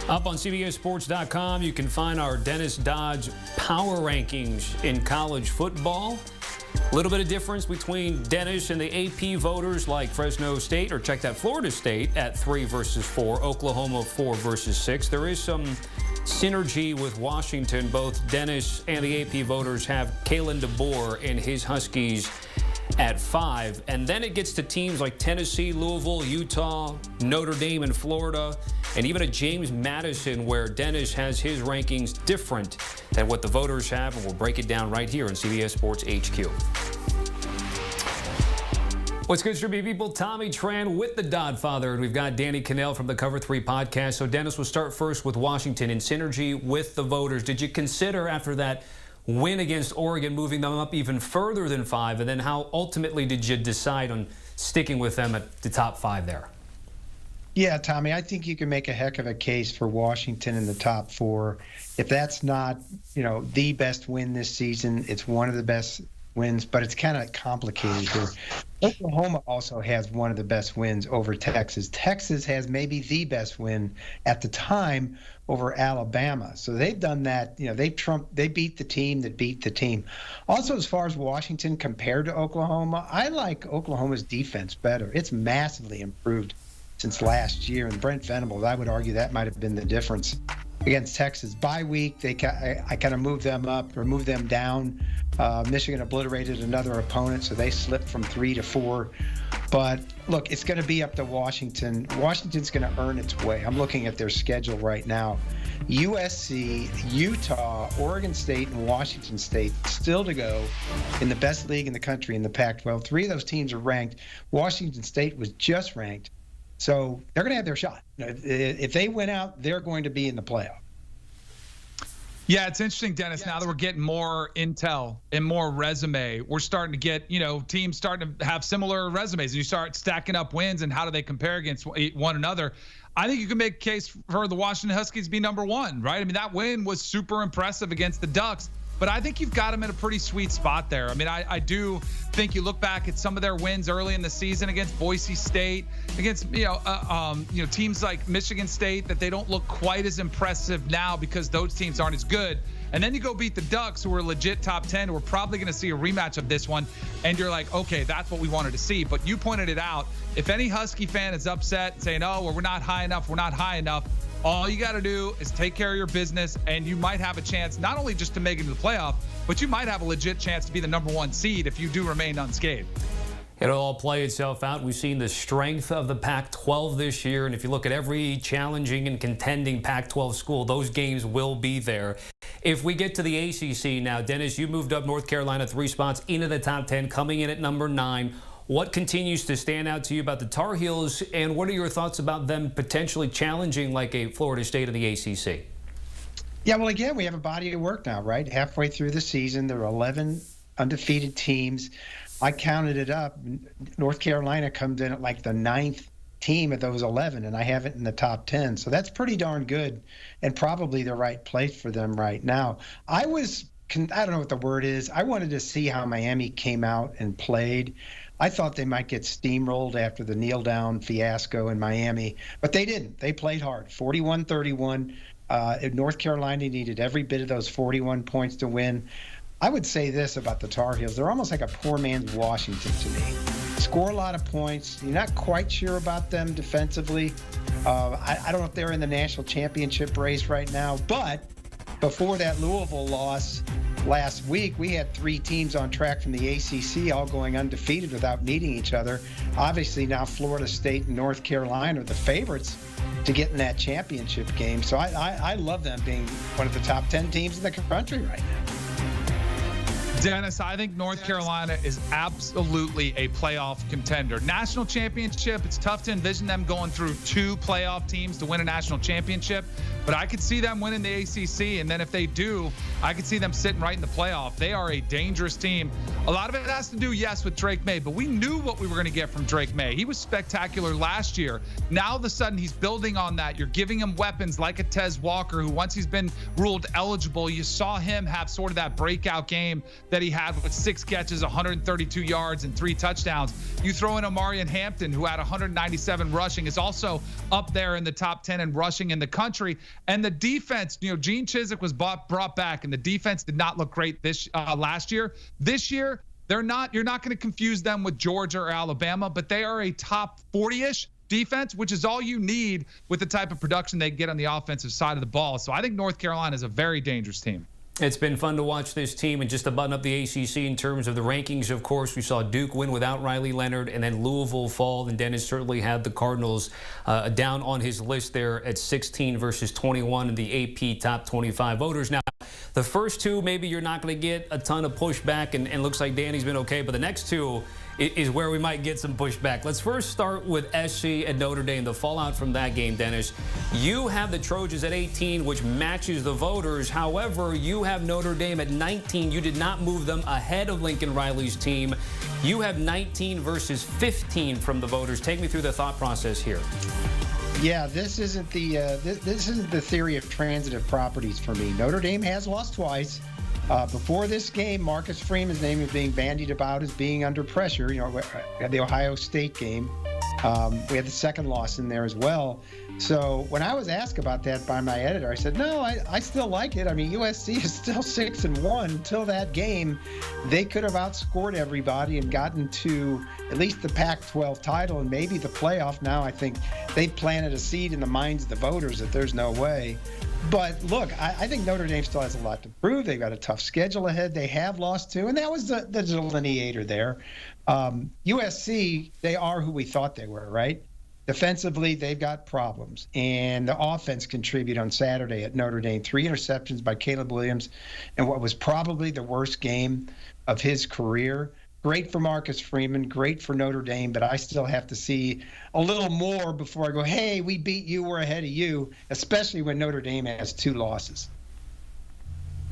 Up on CBSSports.com, you can find our Dennis Dodge power rankings in college football. A little bit of difference between Dennis and the AP voters like Fresno State, or check that, Florida State at 3 versus 4, Oklahoma 4 versus 6. There is some synergy with Washington. Both Dennis and the AP voters have Kalen DeBoer and his Huskies at 5. And then it gets to teams like Tennessee, Louisville, Utah, Notre Dame, and Florida, and even a James Madison where Dennis has his rankings different than what the voters have, and we'll break it down right here on CBS Sports HQ. What's good, Street people? Tommy Tran with the Dodd Father, and we've got Danny Kanell from the Cover 3 podcast. So Dennis, we'll start first with Washington in synergy with the voters. Did you consider after that win against Oregon moving them up even further than 5, and then how ultimately did you decide on sticking with them at the top 5 there? Yeah, Tommy, I think you can make a heck of a case for Washington in the top 4. If that's not, the best win this season, it's one of the best wins, but it's kind of complicated here. Oklahoma also has one of the best wins over Texas. Texas has maybe the best win at the time over Alabama. So they've done that. They beat the team that beat the team. Also, as far as Washington compared to Oklahoma, I like Oklahoma's defense better. It's massively improved since last year. And Brent Venables, I would argue that might have been the difference against Texas. Bye week, I kind of moved them up or moved them down. Michigan obliterated another opponent, so they slipped from 3 to 4. But look, it's going to be up to Washington. Washington's going to earn its way. I'm looking at their schedule right now. USC, Utah, Oregon State, and Washington State still to go in the best league in the country in the Pac-12. 3 of those teams are ranked. Washington State was just ranked. So they're going to have their shot. If they win out, they're going to be in the playoff. Yeah, it's interesting, Dennis. Now that we're getting more intel and more resume, we're starting to get, teams starting to have similar resumes. And you start stacking up wins and how do they compare against one another. I think you can make a case for the Washington Huskies be number 1, right? I mean, that win was super impressive against the Ducks. But I think you've got them in a pretty sweet spot there. I mean, I do think you look back at some of their wins early in the season against Boise State, against teams like Michigan State, that they don't look quite as impressive now because those teams aren't as good. And then you go beat the Ducks, who are legit top 10. We're probably going to see a rematch of this one. And you're like, okay, that's what we wanted to see. But you pointed it out. If any Husky fan is upset saying, oh, well, we're not high enough, all you got to do is take care of your business, and you might have a chance not only just to make it to the playoff, but you might have a legit chance to be the number 1 seed if you do remain unscathed. It'll all play itself out. We've seen the strength of the Pac-12 this year, and if you look at every challenging and contending Pac-12 school, those games will be there. If we get to the ACC now, Dennis, you moved up North Carolina 3 spots into the top 10, coming in at number 9. What continues to stand out to you about the Tar Heels, and what are your thoughts about them potentially challenging like a Florida State in the ACC? Yeah, well, again, we have a body of work now, right? Halfway through the season, there are 11 undefeated teams. I counted it up. North Carolina comes in at like the 9th team of those 11, and I have it in the top 10. So that's pretty darn good and probably the right place for them right now. I don't know what the word is. I wanted to see how Miami came out and played. I thought they might get steamrolled after the kneel-down fiasco in Miami, but they didn't. They played hard, 41-31. North Carolina needed every bit of those 41 points to win. I would say this about the Tar Heels. They're almost like a poor man's Washington to me. Score a lot of points. You're not quite sure about them defensively. I don't know if they're in the national championship race right now, but before that Louisville loss last week, we had 3 teams on track from the ACC all going undefeated without meeting each other. Obviously, now Florida State and North Carolina are the favorites to get in that championship game. So I love them being one of the top 10 teams in the country right now. Dennis, I think North Carolina is absolutely a playoff contender. National championship, it's tough to envision them going through 2 playoff teams to win a national championship, but I could see them winning the ACC, and then if they do, I could see them sitting right in the playoff. They are a dangerous team. A lot of it has to do, yes, with Drake May, but we knew what we were going to get from Drake May. He was spectacular last year. Now, all of a sudden, he's building on that. You're giving him weapons like a Tez Walker, who once he's been ruled eligible, you saw him have sort of that breakout game that he had with 6 catches, 132 yards, and 3 touchdowns. You throw in Omarion Hampton, who had 197 rushing, is also up there in the top 10 in rushing in the country. And the defense, Gene Chizik was brought back, and the defense did not look great last year. This year, you're not going to confuse them with Georgia or Alabama, but they are a top 40-ish defense, which is all you need with the type of production they get on the offensive side of the ball. So I think North Carolina is a very dangerous team. It's been fun to watch this team, and just to button up the ACC in terms of the rankings, of course, we saw Duke win without Riley Leonard, and then Louisville fall, and Dennis certainly had the Cardinals down on his list there at 16 versus 21 in the AP top 25 voters. Now, the first two, maybe you're not going to get a ton of pushback, and looks like Danny's been okay, but the next two is where we might get some pushback. Let's first start with SC and Notre Dame, the fallout from that game, Dennis. You have the Trojans at 18, which matches the voters. However, you have Notre Dame at 19. You did not move them ahead of Lincoln Riley's team. You have 19 versus 15 from the voters. Take me through the thought process here. Yeah, this isn't the this isn't the theory of transitive properties for me. Notre Dame has lost twice. Before this game, Marcus Freeman's name was being bandied about as being under pressure. We had the Ohio State game. We had the second loss in there as well. So when I was asked about that by my editor, I said, no, I still like it. I mean, USC is still 6-1. Until that game, they could have outscored everybody and gotten to at least the Pac-12 title and maybe the playoff. Now I think they planted a seed in the minds of the voters that there's no way. But look, I think Notre Dame still has a lot to prove. They've got a tough schedule ahead. They have lost 2, and that was the delineator there. USC, they are who we thought they were, right? Defensively, they've got problems. And the offense contributed on Saturday at Notre Dame. 3 interceptions by Caleb Williams in what was probably the worst game of his career. Great for Marcus Freeman, great for Notre Dame, but I still have to see a little more before I go, hey, we beat you, we're ahead of you, especially when Notre Dame has 2 losses.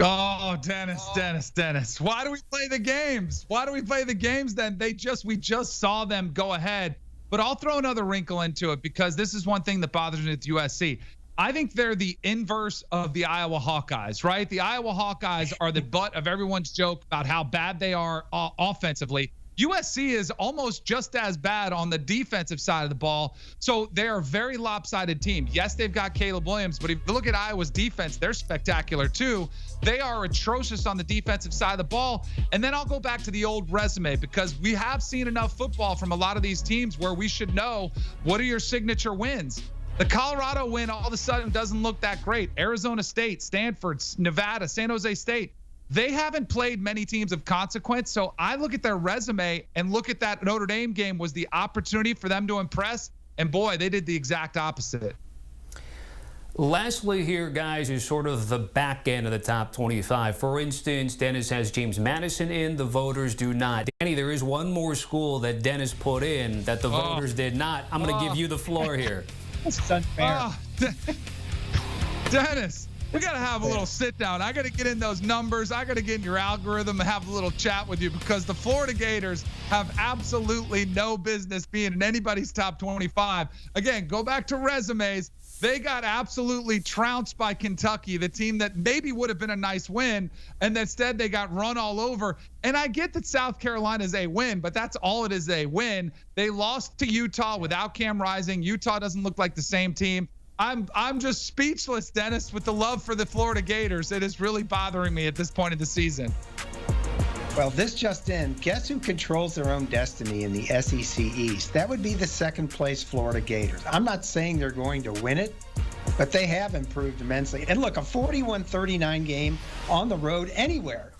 Oh, Dennis. Why do we play the games? Why do we play the games then? We just saw them go ahead. But I'll throw another wrinkle into it, because this is one thing that bothers me with USC. I think they're the inverse of the Iowa Hawkeyes, right? The Iowa Hawkeyes are the butt of everyone's joke about how bad they are offensively. USC is almost just as bad on the defensive side of the ball. So they're a very lopsided team. Yes, they've got Caleb Williams, but if you look at Iowa's defense, they're spectacular too. They are atrocious on the defensive side of the ball. And then I'll go back to the old resume, because we have seen enough football from a lot of these teams where we should know, what are your signature wins? The Colorado win all of a sudden doesn't look that great. Arizona State, Stanford, Nevada, San Jose State. They haven't played many teams of consequence. So I look at their resume and look at that Notre Dame game was the opportunity for them to impress. And boy, they did the exact opposite. Lastly here, guys, is sort of the back end of the top 25. For instance, Dennis has James Madison in, the voters do not. Danny, there is one more school that Dennis put in that the voters did not. I'm going to give you the floor here. It's unfair. Dennis, we got to have a little sit down. I got to get in those numbers. I got to get in your algorithm and have a little chat with you, because the Florida Gators have absolutely no business being in anybody's top 25. Again, go back to resumes. They got absolutely trounced by Kentucky, the team that maybe would have been a nice win, and instead they got run all over. And I get that South Carolina is a win, but that's all it is, a win. They lost to Utah without Cam Rising. Utah doesn't look like the same team. I'm just speechless, Dennis, with the love for the Florida Gators. It is really bothering me at this point of the season. Well, this just in. Guess who controls their own destiny in the SEC East? That would be the second place Florida Gators. I'm not saying they're going to win it, but they have improved immensely. And look, a 41-39 game on the road anywhere,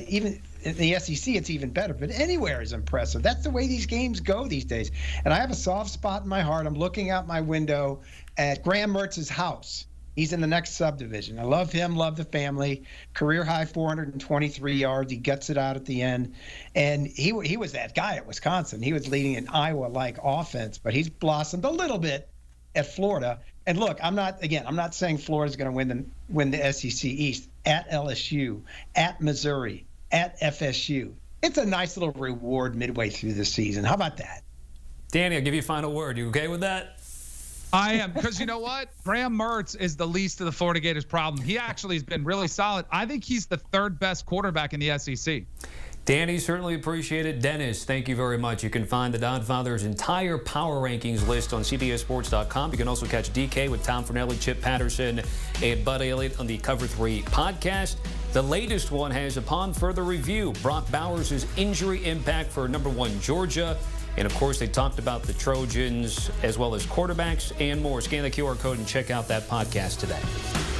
even in the SEC, it's even better, but anywhere is impressive. That's the way these games go these days. And I have a soft spot in my heart. I'm looking out my window at Graham Mertz's house. He's in the next subdivision. I love him, love the family. Career high 423 yards. He guts it out at the end. And he was that guy at Wisconsin. He was leading an Iowa-like offense, but he's blossomed a little bit at Florida. And look, I'm not saying Florida's going to win the SEC East. At LSU, at Missouri, at FSU. It's a nice little reward midway through the season. How about that? Danny, I'll give you a final word. You okay with that? I am, because you know what? Graham Mertz is the least of the Florida Gators' problem. He actually has been really solid. I think he's the third best quarterback in the SEC. Danny, certainly appreciate it. Dennis, thank you very much. You can find the Dodfather's entire power rankings list on CBSSports.com. You can also catch DK with Tom Fornelli, Chip Patterson, and Bud Elliott on the Cover 3 podcast. The latest one has, upon further review, Brock Bowers' injury impact for #1 Georgia. And, of course, they talked about the Trojans as well as quarterbacks and more. Scan the QR code and check out that podcast today.